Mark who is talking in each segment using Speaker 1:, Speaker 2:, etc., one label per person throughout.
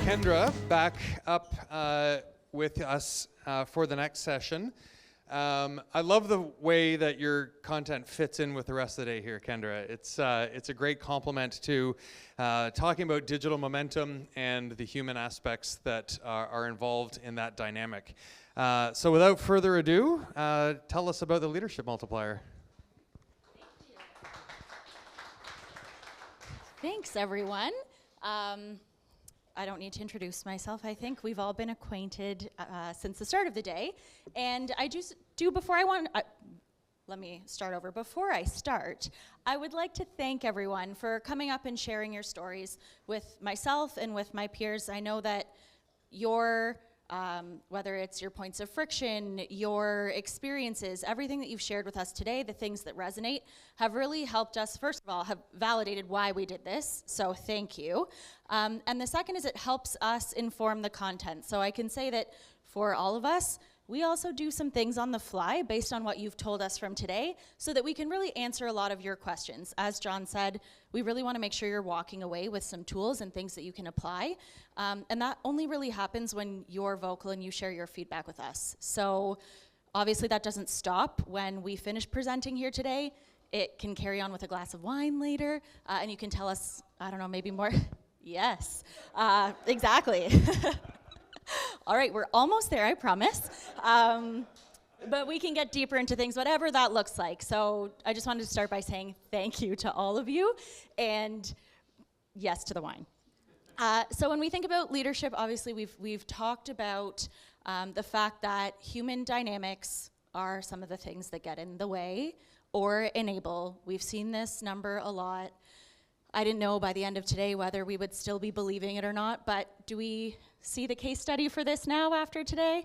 Speaker 1: Kendra back up with us for the next session. I love the way that your content fits in with the rest of the day here, Kendra. It's a great complement to talking about digital momentum and the human aspects that are involved in that dynamic. So without further ado, tell us about the Leadership Multiplier.
Speaker 2: Thanks, everyone. I don't need to introduce myself. I think we've all been acquainted since the start of the day. And I just do, let me start over. Before I start, I would like to thank everyone for coming up and sharing your stories with myself and with my peers. I know that your whether it's your points of friction, your experiences, everything that you've shared with us today, the things that resonate, have really helped us, first of all, have validated why we did this, so thank you. And the second is it helps us inform the content. So I can say that for all of us, we also do some things on the fly based on what you've told us from today so that we can really answer a lot of your questions. As John said, we really want to make sure you're walking away with some tools and things that you can apply. And that only really happens when you're vocal and you share your feedback with us. So obviously that doesn't stop when we finish presenting here today. It can carry on with a glass of wine later, and you can tell us, I don't know, maybe more. Yes, exactly. All right, we're almost there, I promise. But we can get deeper into things, whatever that looks like. So I just wanted to start by saying thank you to all of you, and yes to the wine. So when we think about leadership, obviously we've talked about the fact that human dynamics are some of the things that get in the way or enable. We've seen this number a lot. I didn't know by the end of today whether we would still be believing it or not, but do we see the case study for this now after today?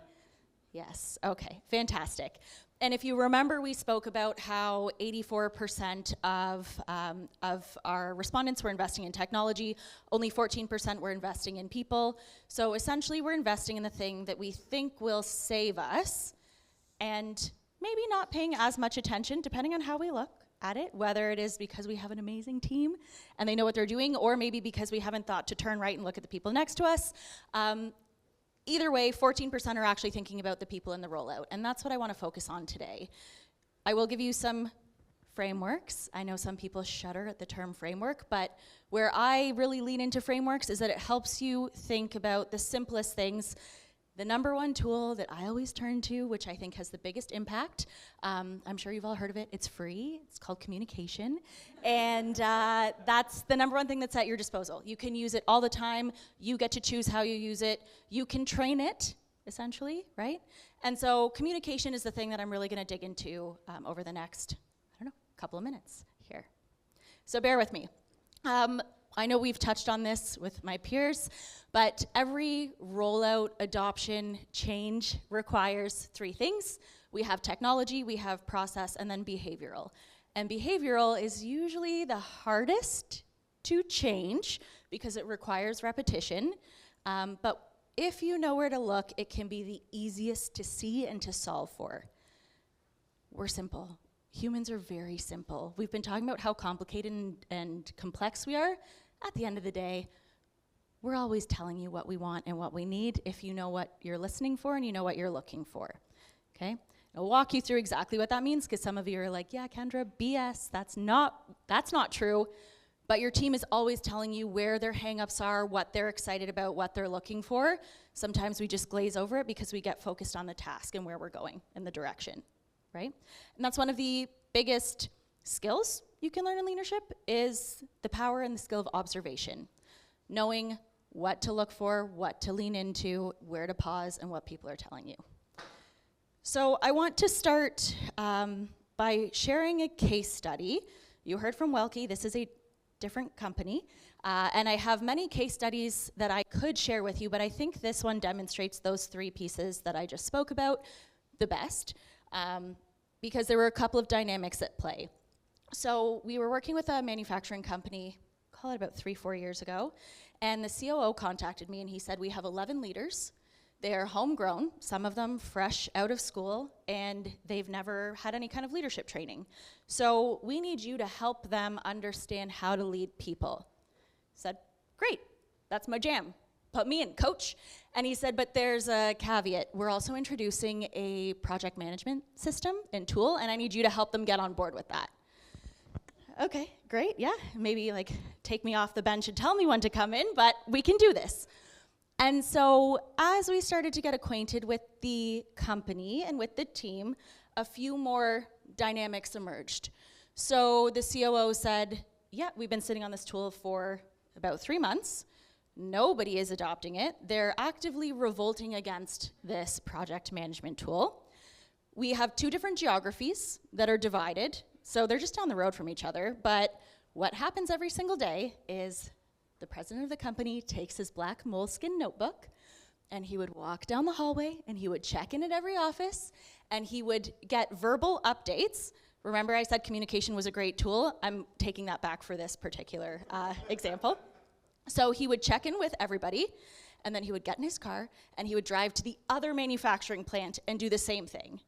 Speaker 2: Yes, okay, fantastic. And if you remember, we spoke about how 84% of our respondents were investing in technology, only 14% were investing in people. So essentially we're investing in the thing that we think will save us and maybe not paying as much attention, depending on how we look at it, whether it is because we have an amazing team and they know what they're doing, or maybe because we haven't thought to turn right and look at the people next to us. Either way, 14% are actually thinking about the people in the rollout, and that's what I want to focus on today. I will give you some frameworks. I know some people shudder at the term framework, but where I really lean into frameworks is that it helps you think about the simplest things. The number one tool that I always turn to, which I think has the biggest impact, I'm sure you've all heard of it, it's free, it's called communication, and that's the number one thing that's at your disposal. You can use it all the time, you get to choose how you use it, you can train it, essentially, right? And so communication is the thing that I'm really gonna dig into over the next, couple of minutes here. So bear with me. I know we've touched on this with my peers, but every rollout, adoption, change requires three things. We have technology, we have process, and then behavioral. And behavioral is usually the hardest to change because it requires repetition. But if you know where to look, it can be the easiest to see and to solve for. We're simple. Humans are very simple. We've been talking about how complicated and complex we are. At the end of the day, we're always telling you what we want and what we need if you know what you're listening for and you know what you're looking for, okay? I'll walk you through exactly what that means, because some of you are like, yeah, Kendra, BS, that's not true. But your team is always telling you where their hangups are, what they're excited about, what they're looking for. Sometimes we just glaze over it because we get focused on the task and where we're going in the direction, right? And that's one of the biggest skills you can learn in leadership, is the power and the skill of observation. Knowing what to look for, what to lean into, where to pause, and what people are telling you. So I want to start by sharing a case study. You heard from Welke, this is a different company, and I have many case studies that I could share with you, but I think this one demonstrates those three pieces that I just spoke about the best, because there were a couple of dynamics at play. So we were working with a manufacturing company, call it about 3-4 years ago, and the COO contacted me and he said, we have 11 leaders. They are homegrown, some of them fresh out of school, and they've never had any kind of leadership training. So we need you to help them understand how to lead people. I said, great, that's my jam. put me in, coach. And he said, but there's a caveat. We're also introducing a project management system and tool, and I need you to help them get on board with that. Okay, great, yeah. Maybe like take me off the bench and tell me when to come in, but we can do this. And so as we started to get acquainted with the company and with the team, a few more dynamics emerged. So the COO said, yeah, we've been sitting on this tool for about 3 months. Nobody is adopting it. They're actively revolting against this project management tool. We have 2 different geographies that are divided, so they're just down the road from each other. But what happens every single day is the president of the company takes his black moleskin notebook, and he would walk down the hallway, and he would check in at every office, and he would get verbal updates. Remember I said communication was a great tool? I'm taking that back for this particular example. So he would check in with everybody, and then he would get in his car, and he would drive to the other manufacturing plant and do the same thing.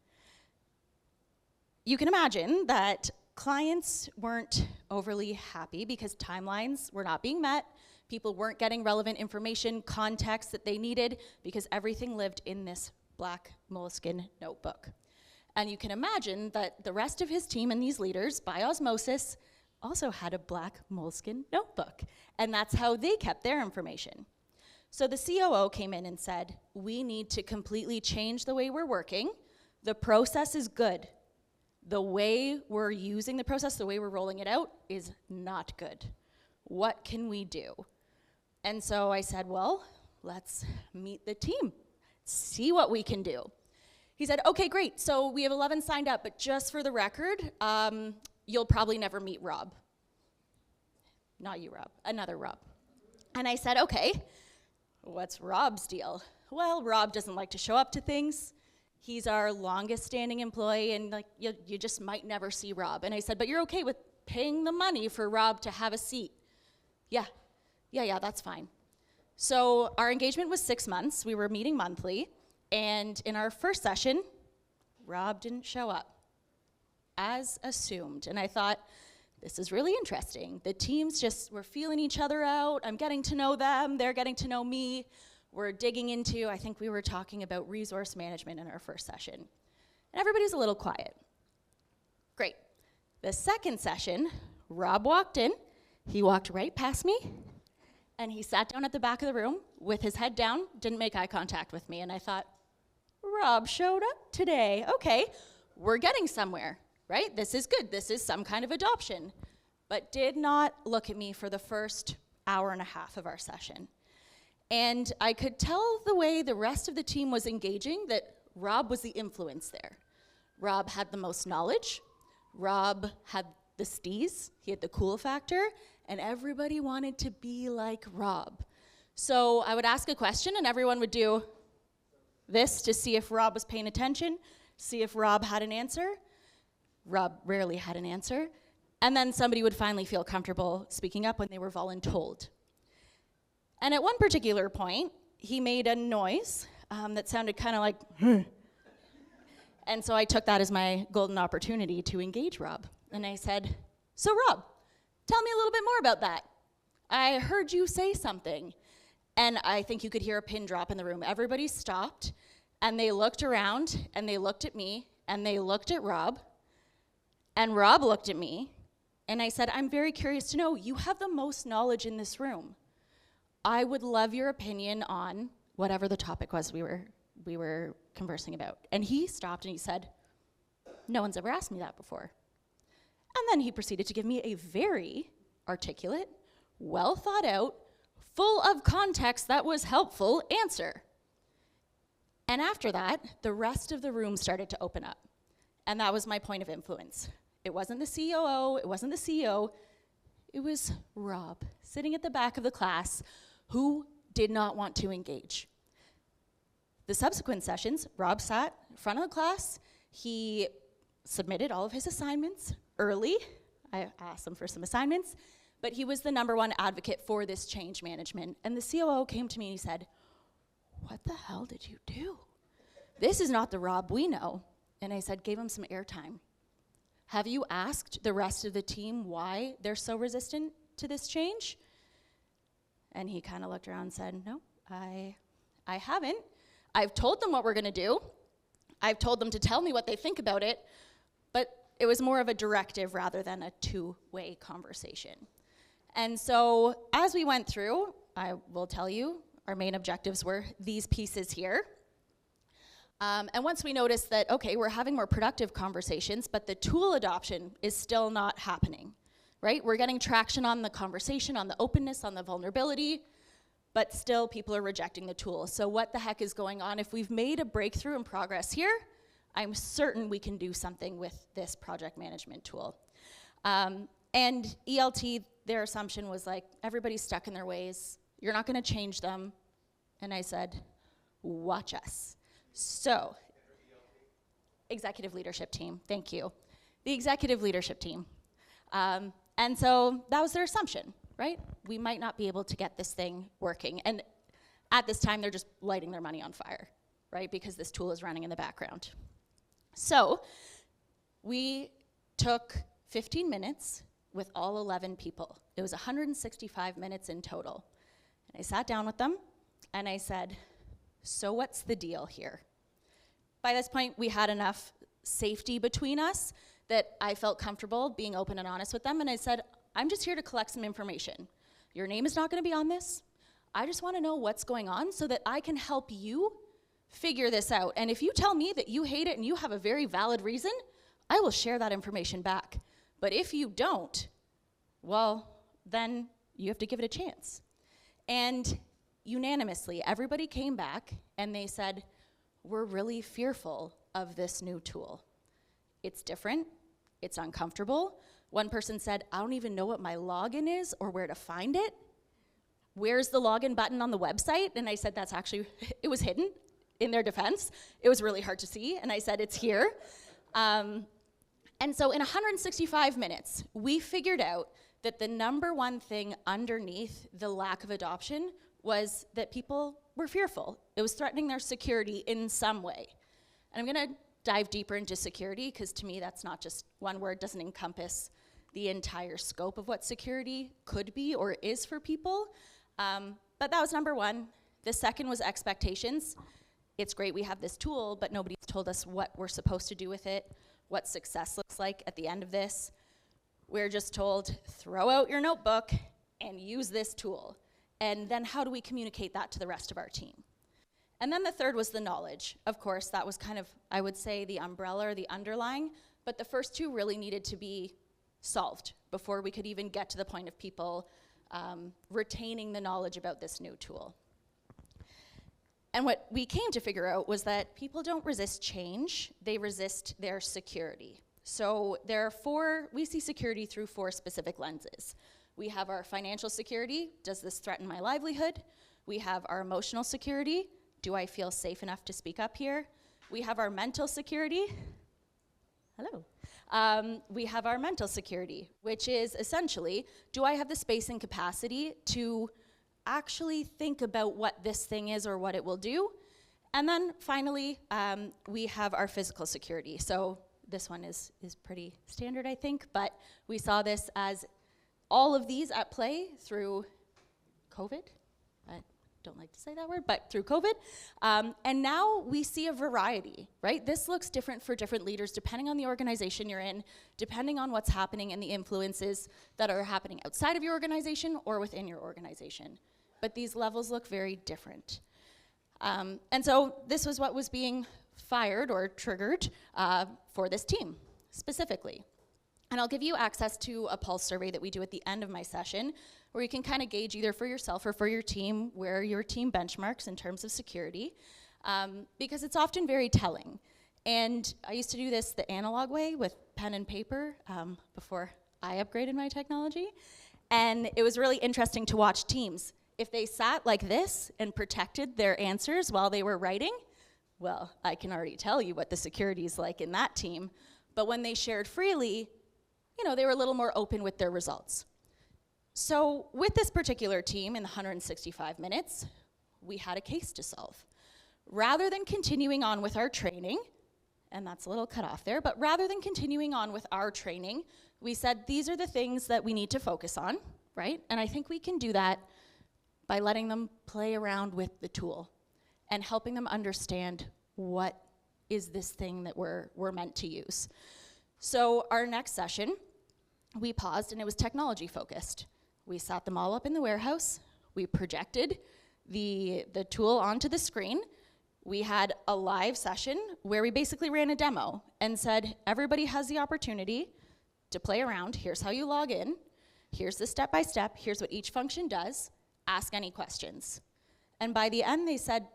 Speaker 2: You can imagine that clients weren't overly happy because timelines were not being met. People weren't getting relevant information, context that they needed, because everything lived in this black moleskin notebook. And you can imagine that the rest of his team and these leaders, by osmosis, also had a black moleskin notebook. And that's how they kept their information. So the COO came in and said, we need to completely change the way we're working. The process is good. The way we're using the process, the way we're rolling it out, is not good. What can we do? And so I said, well, let's meet the team, see what we can do. He said, okay, great, so we have 11 signed up, but just for the record, you'll probably never meet Rob. Not you, Rob, another Rob. And I said, okay, what's Rob's deal? Well, Rob doesn't like to show up to things. He's our longest standing employee, and like you just might never see Rob. And I said, but you're okay with paying the money for Rob to have a seat? Yeah, that's fine. So our engagement was 6 months. We were meeting monthly. And in our first session, Rob didn't show up, as assumed. And I thought, this is really interesting. The teams just were feeling each other out. I'm getting to know them. They're getting to know me. We're digging into, I think we were talking about resource management in our first session. And everybody's a little quiet. Great. The second session, Rob walked in. He walked right past me, and he sat down at the back of the room with his head down, didn't make eye contact with me. And I thought, Rob showed up today. Okay, we're getting somewhere, right? This is good. This is some kind of adoption. But did not look at me for the first hour and a half of our session. And I could tell the way the rest of the team was engaging that Rob was the influence there. Rob had the most knowledge. Rob had the steez. He had the cool factor. And everybody wanted to be like Rob. So I would ask a question, and everyone would do this to see if Rob was paying attention, see if Rob had an answer. Rob rarely had an answer. And then somebody would finally feel comfortable speaking up when they were voluntold. And at one particular point, he made a noise that sounded kind of like, And so I took that as my golden opportunity to engage Rob. And I said, so Rob, tell me a little bit more about that. I heard you say something. And I think you could hear a pin drop in the room. Everybody stopped, and they looked around, and they looked at me, and they looked at Rob, and Rob looked at me, and I said, I'm very curious to know, you have the most knowledge in this room. I would love your opinion on whatever the topic was we were conversing about. And he stopped and he said, no one's ever asked me that before. And then he proceeded to give me a very articulate, well thought out, full of context that was helpful answer. And after that, the rest of the room started to open up. And that was my point of influence. It wasn't the COO, it wasn't the CEO, it was Rob, sitting at the back of the class, who did not want to engage. The subsequent sessions, Rob sat in front of the class. He submitted all of his assignments early. I asked him for some assignments, but he was the #1 advocate for this change management. And the COO came to me and he said, what the hell did you do? This is not the Rob we know. And I said, gave him some airtime. Have you asked the rest of the team why they're so resistant to this change? And he kind of looked around and said, no, I haven't. I've told them what we're going to do. I've told them to tell me what they think about it, but it was more of a directive rather than a two-way conversation. And so as we went through, I will tell you, our main objectives were these pieces here. And once we noticed that, okay, we're having more productive conversations, but the tool adoption is still not happening, right? We're getting traction on the conversation, on the openness, on the vulnerability, but still people are rejecting the tool. So what the heck is going on? If we've made a breakthrough in progress here, I'm certain we can do something with this project management tool. And ELT, their assumption was like, everybody's stuck in their ways. You're not gonna change them. And I said, watch us. So, executive leadership team, thank you. The executive leadership team. And so that was their assumption, right? We might not be able to get this thing working. And at this time, they're just lighting their money on fire, right? Because this tool is running in the background. So we took 15 minutes with all 11 people. It was 165 minutes in total. And I sat down with them and I said, so what's the deal here? By this point, we had enough safety between us that I felt comfortable being open and honest with them. And I said, I'm just here to collect some information. Your name is not going to be on this. I just want to know what's going on so that I can help you figure this out. And if you tell me that you hate it and you have a very valid reason, I will share that information back. But if you don't, well, then you have to give it a chance. And unanimously, everybody came back and they said, we're really fearful of this new tool. It's different, it's uncomfortable. One person said, I don't even know what my login is or where to find it. Where's the login button on the website? And I said, that's actually, it was hidden in their defense. It was really hard to see, and I said, it's here. And so in 165 minutes, we figured out that the number one thing underneath the lack of adoption was that people were fearful. It was threatening their security in some way. And I'm gonna dive deeper into security, because to me, that's not just one word, doesn't encompass the entire scope of what security could be or is for people. But that was number one. The second was expectations. It's great we have this tool, but nobody's told us what we're supposed to do with it, what success looks like at the end of this. We're just told, throw out your notebook and use this tool. And then how do we communicate that to the rest of our team? And then the third was the knowledge. Of course, that was kind of, I would say, the umbrella or the underlying, but the first two really needed to be solved before we could even get to the point of people retaining the knowledge about this new tool. And what we came to figure out was that people don't resist change, they resist their security. So we see security through 4 specific lenses. We have our financial security, does this threaten my livelihood? We have our emotional security, do I feel safe enough to speak up here? We have our mental security, hello. We have our mental security, which is essentially, do I have the space and capacity to actually think about what this thing is or what it will do? And then finally, we have our physical security. So this one is pretty standard, I think, but we saw this as all of these at play through COVID. I don't like to say that word, but through COVID. And now we see a variety, right? This looks different for different leaders depending on the organization you're in, depending on what's happening and the influences that are happening outside of your organization or within your organization. But these levels look very different. And so this was what was being fired or triggered for this team specifically. And I'll give you access to a pulse survey that we do at the end of my session, where you can kind of gauge either for yourself or for your team where your team benchmarks in terms of security, because it's often very telling. And I used to do this the analog way with pen and paper before I upgraded my technology. And it was really interesting to watch teams. If they sat like this and protected their answers while they were writing, well, I can already tell you what the security is like in that team. But when they shared freely, they were a little more open with their results. So with this particular team in the 165 minutes, we had a case to solve. Rather than continuing on with our training, and that's a little cut off there, but rather than continuing on with our training, we said these are the things that we need to focus on, right? And I think we can do that by letting them play around with the tool and helping them understand what is this thing that we're meant to use. So our next session, we paused and it was technology focused. We sat them all up in the warehouse. We projected the tool onto the screen. We had a live session where we basically ran a demo and said, everybody has the opportunity to play around. Here's how you log in. Here's the step-by-step. Here's what each function does. Ask any questions. And by the end, they said,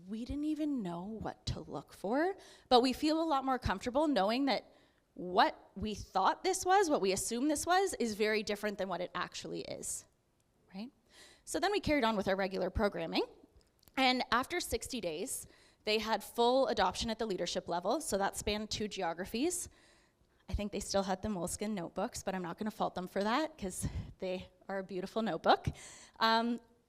Speaker 2: we didn't even know what to look for, but we feel a lot more comfortable knowing that what we thought this was, what we assumed this was, is very different than what it actually is, right? So then we carried on with our regular programming, and after 60 days, they had full adoption at the leadership level, so that spanned 2 geographies. I think they still had the moleskin notebooks, but I'm not gonna fault them for that, because they are a beautiful notebook.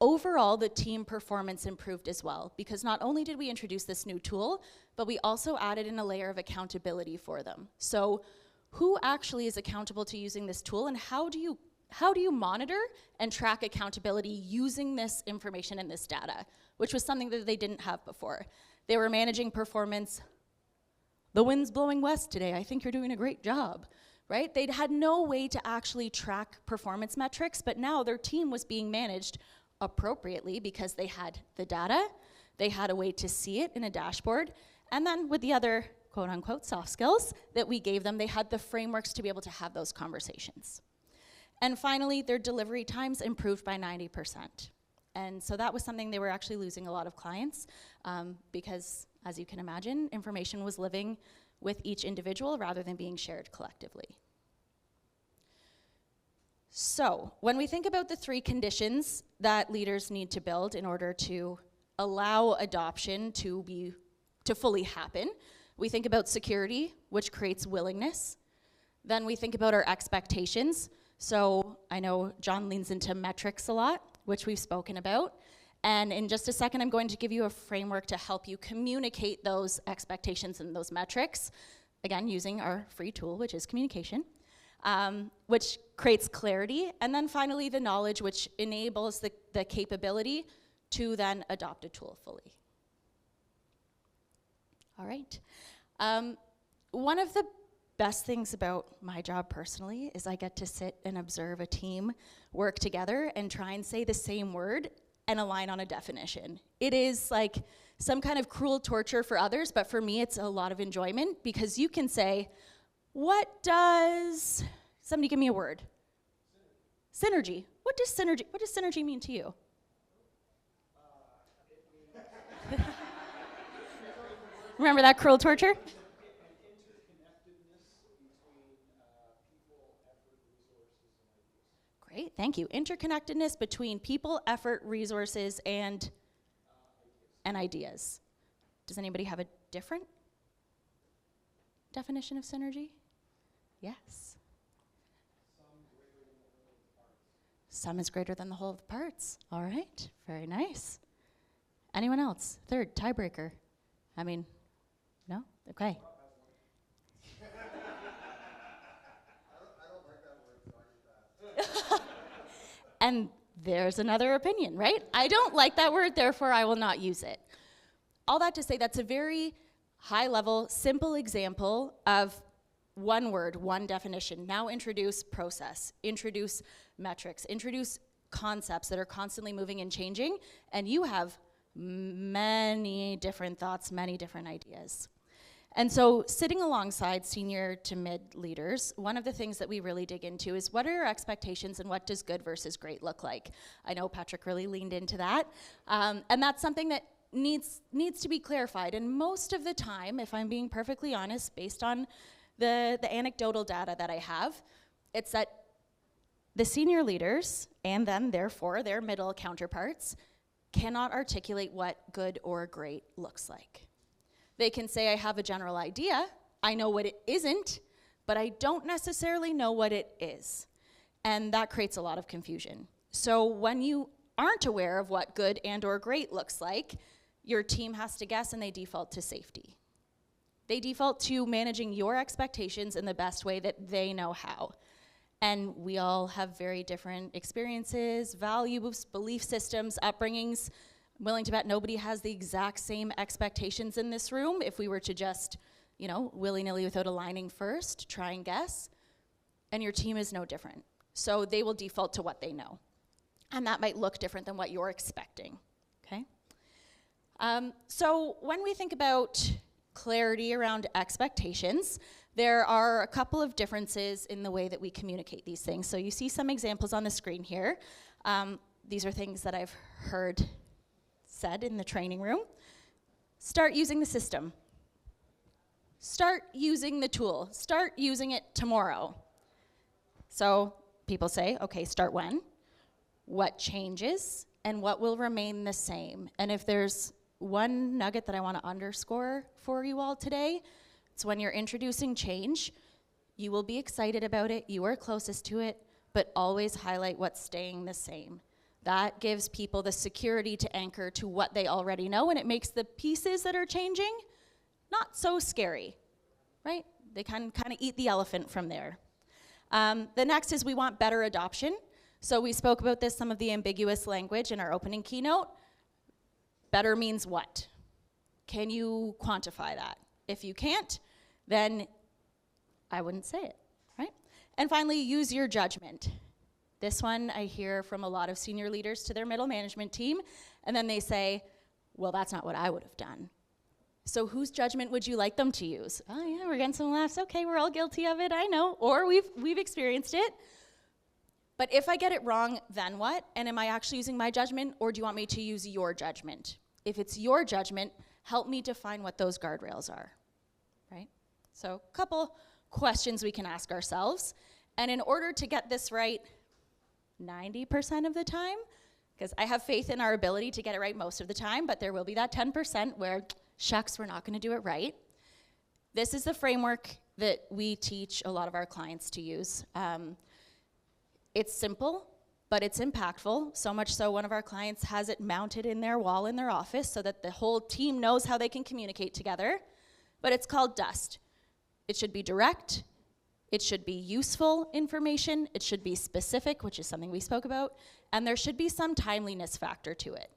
Speaker 2: Overall, the team performance improved as well, because not only did we introduce this new tool, but we also added in a layer of accountability for them. So who actually is accountable to using this tool, and how do you monitor and track accountability using this information and this data, which was something that they didn't have before. They were managing performance. The wind's blowing west today. I think you're doing a great job, right? They'd had no way to actually track performance metrics, but now their team was being managed appropriately because they had the data, they had a way to see it in a dashboard, and then with the other quote unquote soft skills that we gave them, they had the frameworks to be able to have those conversations. And finally, their delivery times improved by 90%. And so that was something they were actually losing a lot of clients because, as you can imagine, information was living with each individual rather than being shared collectively. So when we think about the 3 conditions that leaders need to build in order to allow adoption to fully happen, we think about security, which creates willingness. Then we think about our expectations. So I know John leans into metrics a lot, which we've spoken about. And in just a second, I'm going to give you a framework to help you communicate those expectations and those metrics, again, using our free tool, which is communication. Which creates clarity, and then finally the knowledge, which enables the capability to then adopt a tool fully. All right. One of the best things about my job personally is I get to sit and observe a team work together and try and say the same word and align on a definition. It is like some kind of cruel torture for others, but for me it's a lot of enjoyment because you can say, what does, somebody give me a word. Synergy. What does synergy mean to you? Remember that cruel torture? Great, thank you. Interconnectedness between people, effort, resources, and ideas. Does anybody have a different definition of synergy? Yes. Sum is greater than the whole of the parts. All right, very nice. Anyone else? Third, tiebreaker. I mean, no? Okay.
Speaker 3: I don't like that word.
Speaker 2: And there's another opinion, right? I don't like that word, therefore I will not use it. All that to say, that's a very high-level, simple example of one word, one definition. Now introduce process, introduce metrics, introduce concepts that are constantly moving and changing, and you have many different thoughts, many different ideas. And so sitting alongside senior to mid leaders, one of the things that we really dig into is what are your expectations and what does good versus great look like? I know Patrick really leaned into that. And that's something that needs to be clarified. And most of the time, if I'm being perfectly honest, based on the anecdotal data that I have, it's that the senior leaders, and then therefore their middle counterparts, cannot articulate what good or great looks like. They can say, I have a general idea, I know what it isn't, but I don't necessarily know what it is. And that creates a lot of confusion. So when you aren't aware of what good and or great looks like, your team has to guess and they default to safety. They default to managing your expectations in the best way that they know how. And we all have very different experiences, values, belief systems, upbringings. I'm willing to bet nobody has the exact same expectations in this room if we were to just, willy-nilly without aligning first, try and guess. And your team is no different. So they will default to what they know. And that might look different than what you're expecting, okay? So when we think about clarity around expectations, there are a couple of differences in the way that we communicate these things. So you see some examples on the screen here. These are things that I've heard said in the training room. Start using the system. Start using the tool. Start using it tomorrow. So people say, okay, start when? What changes? And what will remain the same? And if there's one nugget that I want to underscore for you all today, it's when you're introducing change, you will be excited about it, you are closest to it, but always highlight what's staying the same. That gives people the security to anchor to what they already know, and it makes the pieces that are changing not so scary, right? They can kind of eat the elephant from there. The next is we want better adoption. So we spoke about this, some of the ambiguous language in our opening keynote. Better means what? Can you quantify that? If you can't, then I wouldn't say it, right? And finally, use your judgment. This one I hear from a lot of senior leaders to their middle management team, and then they say, well, that's not what I would have done. So whose judgment would you like them to use? Oh yeah, we're getting some laughs. Okay, we're all guilty of it, I know. Or we've experienced it. But if I get it wrong, then what? And am I actually using my judgment, or do you want me to use your judgment? If it's your judgment, help me define what those guardrails are, right? So a couple questions we can ask ourselves. And in order to get this right 90% of the time, because I have faith in our ability to get it right most of the time, but there will be that 10% where, shucks, we're not going to do it right. This is the framework that we teach a lot of our clients to use. It's simple, but it's impactful, so much so one of our clients has it mounted in their wall in their office so that the whole team knows how they can communicate together. But it's called DUST. It should be direct, it should be useful information, it should be specific, which is something we spoke about, and there should be some timeliness factor to it.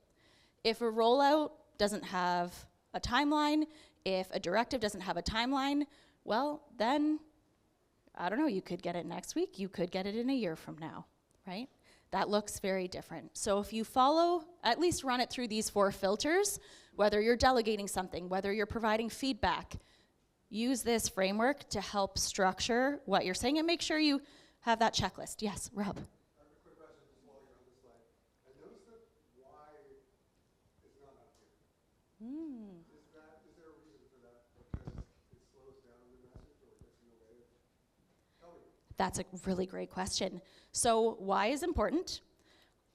Speaker 2: If a rollout doesn't have a timeline, if a directive doesn't have a timeline, well, then, I don't know, you could get it next week, you could get it in a year from now, right? That looks very different. So if you follow, at least run it through these 4 filters, whether you're delegating something, whether you're providing feedback, use this framework to help structure what you're saying and make sure you have that checklist. Yes, Rob.
Speaker 3: I have a quick question just while you're on this slide. I noticed that why is not up here. Is there a reason for that? Because it slows down the message or gets in the way of? Tell me.
Speaker 2: That's a really great question. So why is important?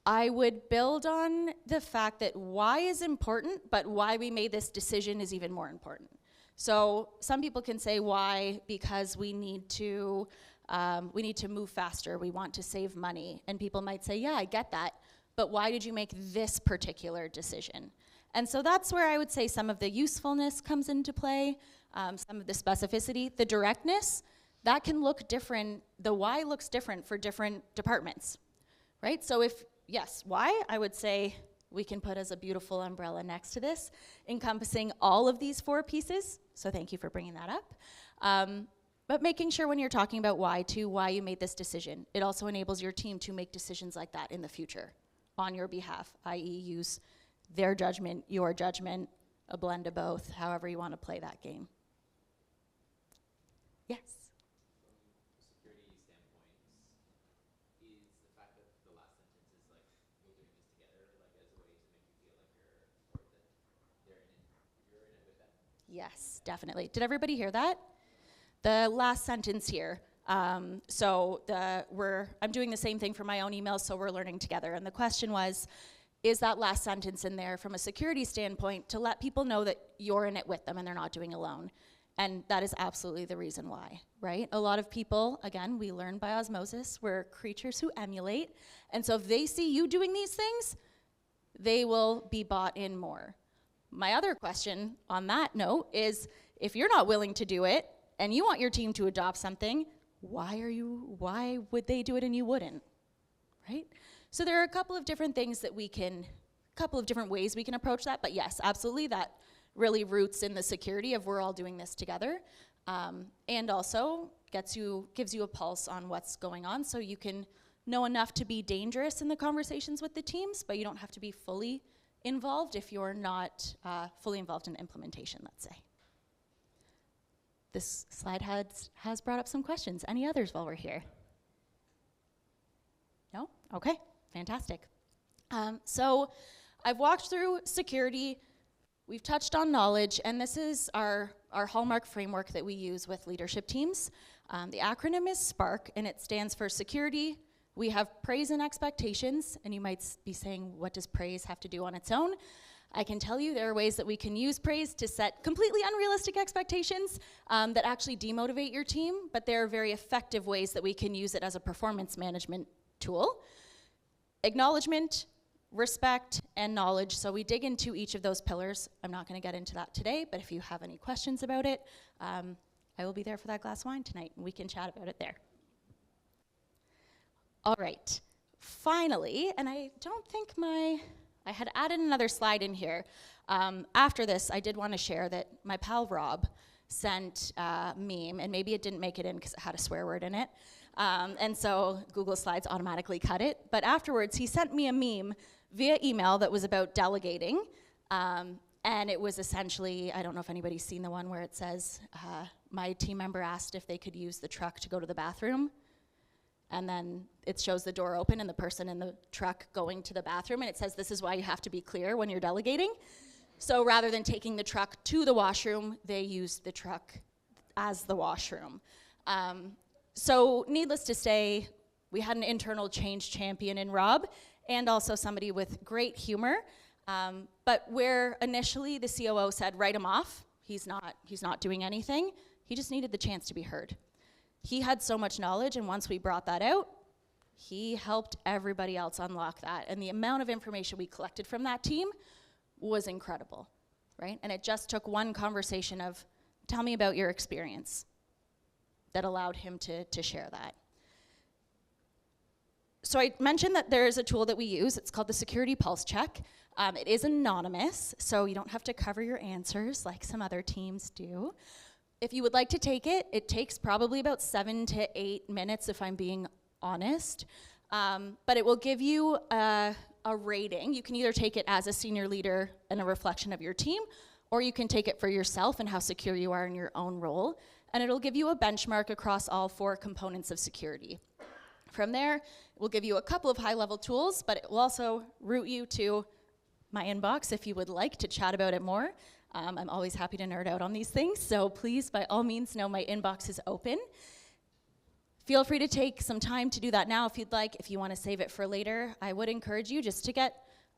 Speaker 2: I would build on the fact that why is important, but why we made this decision is even more important. So some people can say why because we need to move faster, we want to save money. And people might say, yeah, I get that, but why did you make this particular decision? And so that's where I would say some of the usefulness comes into play, some of the specificity, the directness. That can look different, the why looks different for different departments, right? So if, yes, why, I would say we can put as a beautiful umbrella next to this, encompassing all of these 4 pieces, so thank you for bringing that up. But making sure when you're talking about why you made this decision, it also enables your team to make decisions like that in the future on your behalf, i.e. use their judgment, your judgment, a blend of both, however you want to play that game. Yes? Yes, definitely. Did everybody hear that? The last sentence here. I'm doing the same thing for my own emails, so we're learning together. And the question was, is that last sentence in there from a security standpoint to let people know that you're in it with them and they're not doing it alone? And that is absolutely the reason why, right? A lot of people, again, we learn by osmosis. We're creatures who emulate. And so if they see you doing these things, they will be bought in more. My other question on that note is, if you're not willing to do it and you want your team to adopt something, why would they do it and you wouldn't, right? So there are a couple of different things that couple of different ways we can approach that, but yes, absolutely, that really roots in the security of we're all doing this together, and also gives you a pulse on what's going on, so you can know enough to be dangerous in the conversations with the teams, but you don't have to be fully involved if you're not fully involved in implementation, let's say. This slide has brought up some questions. Any others while we're here? No? Okay, fantastic. So I've walked through security, we've touched on knowledge, and this is our hallmark framework that we use with leadership teams. The acronym is SPARK, and it stands for security. We have praise and expectations, and you might be saying, what does praise have to do on its own? I can tell you there are ways that we can use praise to set completely unrealistic expectations that actually demotivate your team, but there are very effective ways that we can use it as a performance management tool. Acknowledgement, respect, and knowledge. So we dig into each of those pillars. I'm not going to get into that today, but if you have any questions about it, I will be there for that glass of wine tonight, and we can chat about it there. All right, finally, and I don't think I had added another slide in here. After this, I did want to share that my pal Rob sent a meme, and maybe it didn't make it in because it had a swear word in it. And so Google Slides automatically cut it. But afterwards, he sent me a meme via email that was about delegating. And it was essentially, I don't know if anybody's seen the one where it says, my team member asked if they could use the truck to go to the bathroom. And then it shows the door open and the person in the truck going to the bathroom, and it says this is why you have to be clear when you're delegating. So rather than taking the truck to the washroom, they use the truck as the washroom. So needless to say, we had an internal change champion in Rob, and also somebody with great humor. But where initially the COO said, write him off, he's not doing anything, he just needed the chance to be heard. He had so much knowledge, and once we brought that out, he helped everybody else unlock that. And the amount of information we collected from that team was incredible, right? And it just took one conversation of, tell me about your experience, that allowed him to share that. So I mentioned that there is a tool that we use. It's called the Security Pulse Check. It is anonymous, so you don't have to cover your answers like some other teams do. If you would like to take it, it takes probably about 7 to 8 minutes if I'm being honest. But it will give you a rating. You can either take it as a senior leader and a reflection of your team, or you can take it for yourself and how secure you are in your own role. And it'll give you a benchmark across all 4 components of security. From there, it will give you a couple of high-level tools, but it will also route you to my inbox if you would like to chat about it more. I'm always happy to nerd out on these things, so please, by all means, know my inbox is open. Feel free to take some time to do that now if you'd like. If you want to save it for later, I would encourage you just to get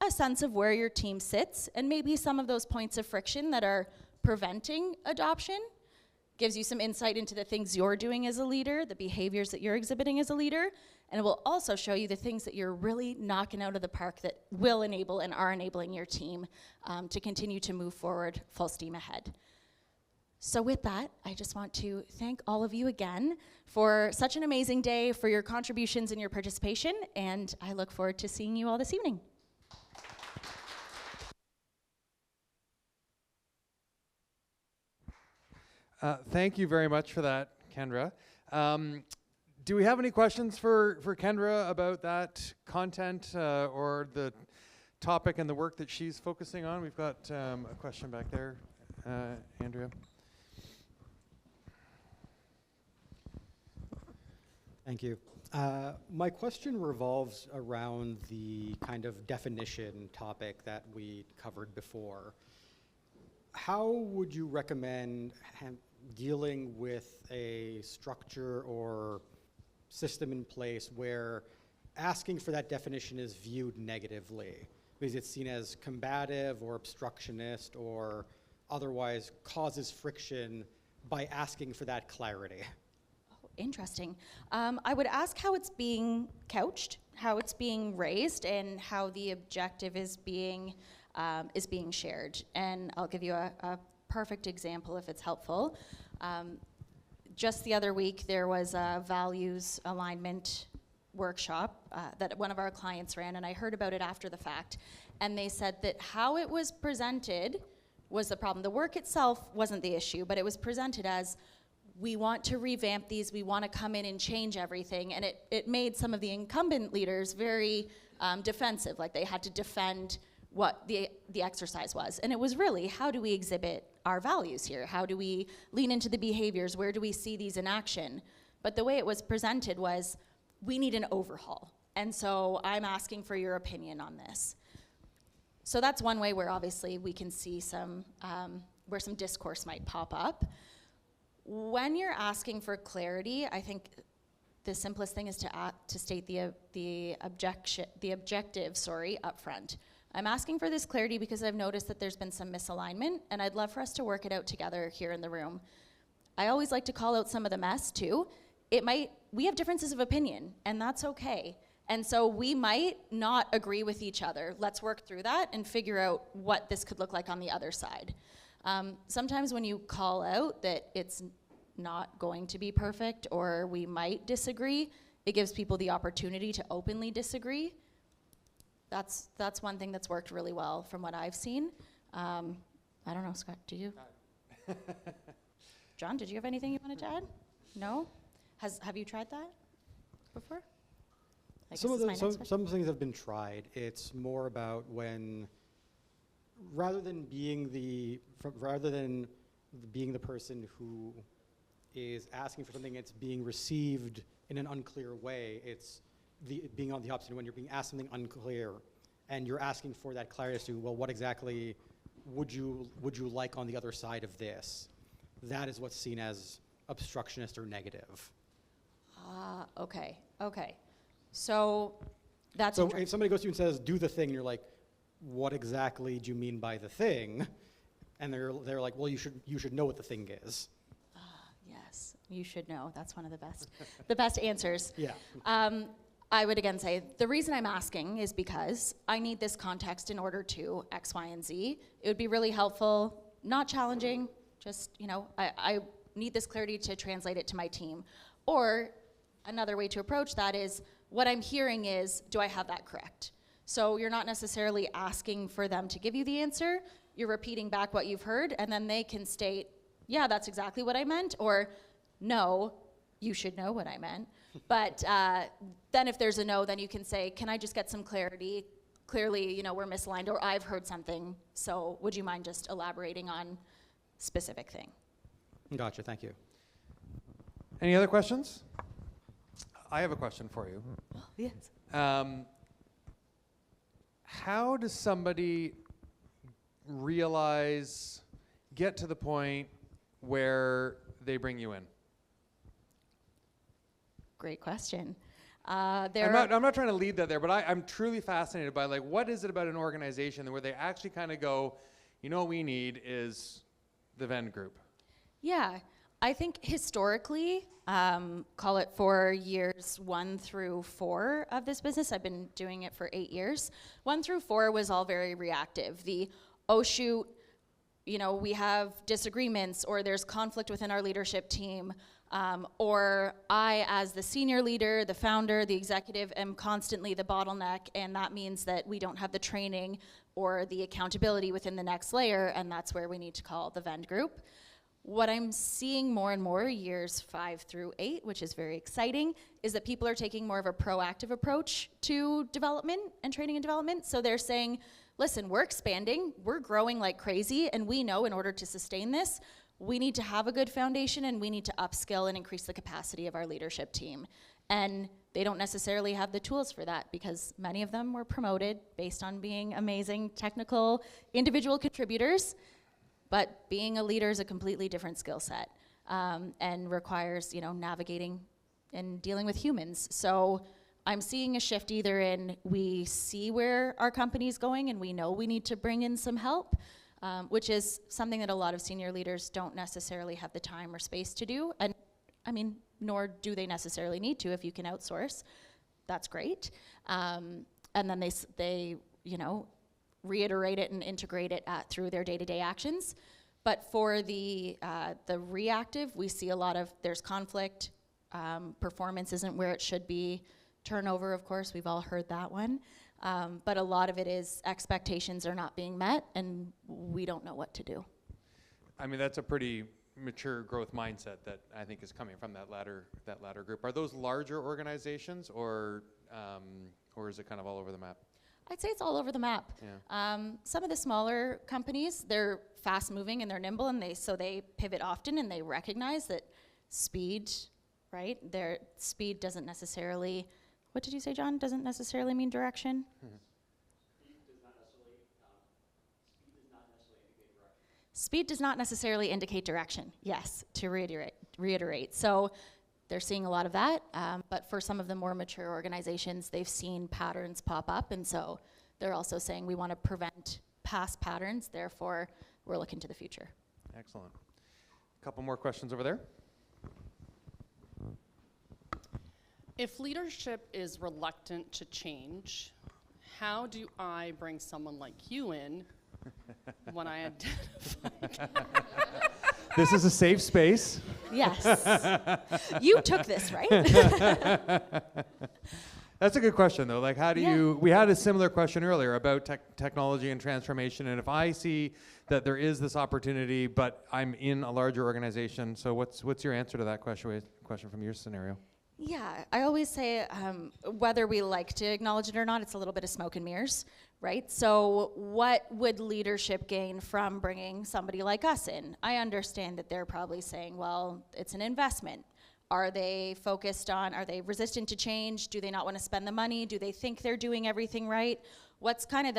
Speaker 2: a sense of where your team sits and maybe some of those points of friction that are preventing adoption. Gives you some insight into the things you're doing as a leader, the behaviors that you're exhibiting as a leader, and it will also show you the things that you're really knocking out of the park that will enable and are enabling your team to continue to move forward full steam ahead. So with that, I just want to thank all of you again for such an amazing day, for your contributions and your participation, and I look forward to seeing you all this evening.
Speaker 1: Thank you very much for that, Kendra. Do we have any questions for Kendra about that content or the topic and the work that she's focusing on? We've got a question back there, Andrea.
Speaker 4: Thank you. My question revolves around the kind of definition topic that we covered before. How would you recommend dealing with a structure or system in place where asking for that definition is viewed negatively because it's seen as combative or obstructionist or otherwise causes friction by asking for that clarity?
Speaker 2: Oh, interesting. I would ask how it's being couched, how it's being raised, and how the objective is being shared. And I'll give you a perfect example if it's helpful. Just the other week, there was a values alignment workshop that one of our clients ran, and I heard about it after the fact. And they said that how it was presented was the problem. The work itself wasn't the issue, but it was presented as, we want to revamp these, we want to come in and change everything. And it made some of the incumbent leaders very defensive, like they had to defend what the exercise was. And it was really, how do we exhibit our values here? How do we lean into the behaviors? Where do we see these in action? But the way it was presented was, we need an overhaul. And so I'm asking for your opinion on this. So that's one way where obviously we can see some, where some discourse might pop up. When you're asking for clarity, I think the simplest thing is to state the objective, up front. I'm asking for this clarity because I've noticed that there's been some misalignment, and I'd love for us to work it out together here in the room. I always like to call out some of the mess too. We have differences of opinion, and that's okay. And so we might not agree with each other. Let's work through that and figure out what this could look like on the other side. Sometimes when you call out that it's not going to be perfect or we might disagree, it gives people the opportunity to openly disagree. That's one thing that's worked really well from what I've seen. I don't know, Scott, do you? John, did you have anything you wanted to add? No? Have you tried that before?
Speaker 4: Some things have been tried. It's more about when, rather than being the person who is asking for something, it's being received in an unclear way. It's being on the opposite, when you're being asked something unclear, and you're asking for that clarity as to, well, what exactly would you like on the other side of this? That is what's seen as obstructionist or negative.
Speaker 2: Okay. So that's
Speaker 4: so if somebody goes to you and says, do the thing, and you're like, what exactly do you mean by the thing? And they're like, well, you should know what the thing is.
Speaker 2: Yes, you should know. That's one of the best answers.
Speaker 4: Yeah.
Speaker 2: I would again say, the reason I'm asking is because I need this context in order to X, Y, and Z. It would be really helpful, not challenging, just, I need this clarity to translate it to my team. Or another way to approach that is, what I'm hearing is, do I have that correct? So you're not necessarily asking for them to give you the answer, you're repeating back what you've heard, and then they can state, yeah, that's exactly what I meant, or no, you should know what I meant. But then if there's a no, then you can say, can I just get some clarity? Clearly, we're misaligned, or I've heard something, so would you mind just elaborating on specific thing?
Speaker 4: Gotcha, thank you.
Speaker 1: Any other questions? I have a question for you.
Speaker 2: Yes.
Speaker 1: How does somebody get to the point where they bring you in?
Speaker 2: Great question.
Speaker 1: I'm not trying to lead that there, but I'm truly fascinated by, like, what is it about an organization where they actually kind of go, what we need is the Venned group?
Speaker 2: Yeah, I think historically, call it for years 1 through 4 of this business. I've been doing it for 8 years. 1 through 4 was all very reactive. Oh shoot, we have disagreements, or there's conflict within our leadership team, or I, as the senior leader, the founder, the executive, am constantly the bottleneck, and that means that we don't have the training or the accountability within the next layer, and that's where we need to call the Venned group. What I'm seeing more and more years 5 through 8, which is very exciting, is that people are taking more of a proactive approach to development and training and development. So they're saying, listen, we're expanding, we're growing like crazy, and we know in order to sustain this, we need to have a good foundation, and we need to upskill and increase the capacity of our leadership team. And they don't necessarily have the tools for that, because many of them were promoted based on being amazing technical individual contributors. But being a leader is a completely different skill set, and requires, navigating and dealing with humans. So I'm seeing a shift either in, we see where our company's going and we know we need to bring in some help, which is something that a lot of senior leaders don't necessarily have the time or space to do. And nor do they necessarily need to. If you can outsource, that's great. And then they reiterate it and integrate it through their day-to-day actions. But for the reactive, we see a lot of, there's conflict, performance isn't where it should be, turnover, of course, we've all heard that one. But a lot of it is expectations are not being met, and we don't know what to do.
Speaker 1: I mean, that's a pretty mature growth mindset that I think is coming from that latter group. Are those larger organizations, or is it kind of all over the map?
Speaker 2: I'd say it's all over the map.
Speaker 1: Yeah.
Speaker 2: Some of the smaller companies, they're fast moving and they're nimble, and they pivot often, and they recognize that speed, right? Their speed doesn't necessarily, what did you say, John? Doesn't necessarily mean direction? Speed does not necessarily indicate direction. Yes, to reiterate. So they're seeing a lot of that, but for some of the more mature organizations, they've seen patterns pop up, and so they're also saying we want to prevent past patterns, therefore we're looking to the future.
Speaker 1: Excellent. A couple more questions over there.
Speaker 5: If leadership is reluctant to change, how do I bring someone like you in when I identify?
Speaker 1: This is a safe space.
Speaker 2: Yes. You took this, right?
Speaker 1: That's a good question, though. Like, how do you, we had a similar question earlier about technology and transformation, and if I see that there is this opportunity, but I'm in a larger organization, so what's your answer to that question from your scenario?
Speaker 2: Yeah, I always say whether we like to acknowledge it or not, it's a little bit of smoke and mirrors, right? So what would leadership gain from bringing somebody like us in? I understand that they're probably saying, well, it's an investment. Are they focused on, are they resistant to change? Do they not want to spend the money? Do they think they're doing everything right? What's kind of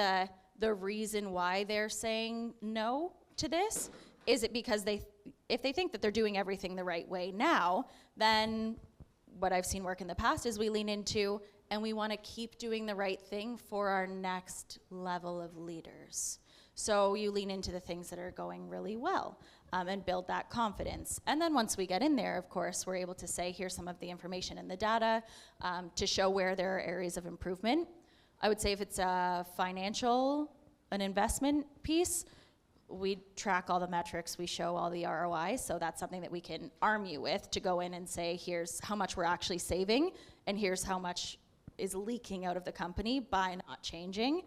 Speaker 2: the reason why they're saying no to this? Is it because if they think that they're doing everything the right way now, then what I've seen work in the past is we lean into, and we want to keep doing the right thing for our next level of leaders. So you lean into the things that are going really well, and build that confidence. And then once we get in there, of course, we're able to say, here's some of the information and the data to show where there are areas of improvement. I would say if it's an investment piece, we track all the metrics, we show all the ROI, so that's something that we can arm you with to go in and say, here's how much we're actually saving, and here's how much is leaking out of the company by not changing.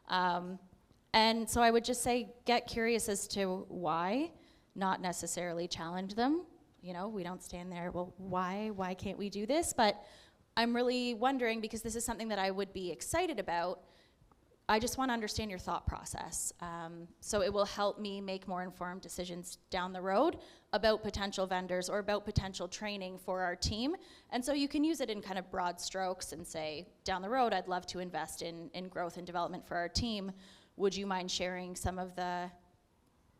Speaker 2: And so I would just say, get curious as to why, not necessarily challenge them. You know, we don't stand there, well, why can't we do this? But I'm really wondering, because this is something that I would be excited about, I just want to understand your thought process. So it will help me make more informed decisions down the road about potential vendors or about potential training for our team. And so you can use it in kind of broad strokes and say, down the road, I'd love to invest in growth and development for our team. Would you mind sharing some of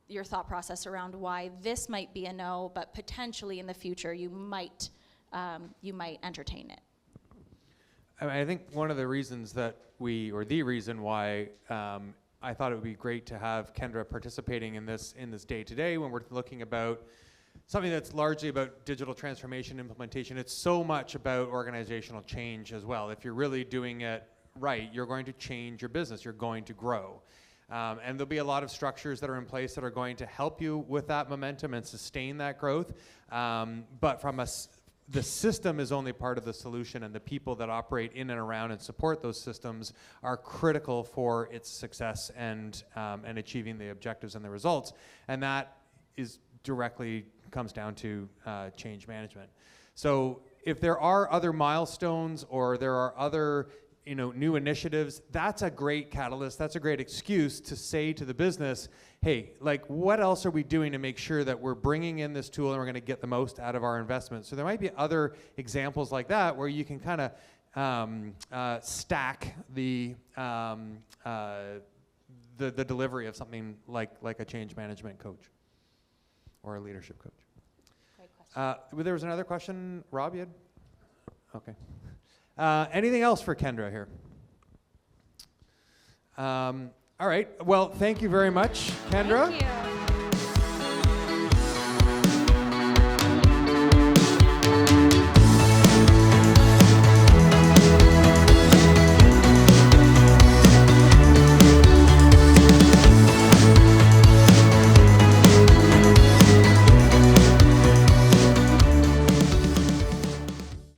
Speaker 2: your thought process around why this might be a no, but potentially in the future you might entertain it?
Speaker 1: I think one of the reasons that the reason why I thought it would be great to have Kendra participating in this day today when we're looking about something that's largely about digital transformation implementation. It's so much about organizational change as well. If you're really doing it right, you're going to change your business, you're going to grow. And there'll be a lot of structures that are in place that are going to help you with that momentum and sustain that growth. But the system is only part of the solution, and the people that operate in and around and support those systems are critical for its success and achieving the objectives and the results. And that is directly comes down to change management. So if there are other milestones or there are other new initiatives, that's a great catalyst. That's a great excuse to say to the business, hey, like, what else are we doing to make sure that we're bringing in this tool and we're going to get the most out of our investment? So there might be other examples like that where you can kind of stack the delivery of something like a change management coach or a leadership coach.
Speaker 2: Great question.
Speaker 1: There was another question, Rob, you had? Okay. Anything else for Kendra here? All right. Well, thank you very much, Kendra.
Speaker 2: Thank you.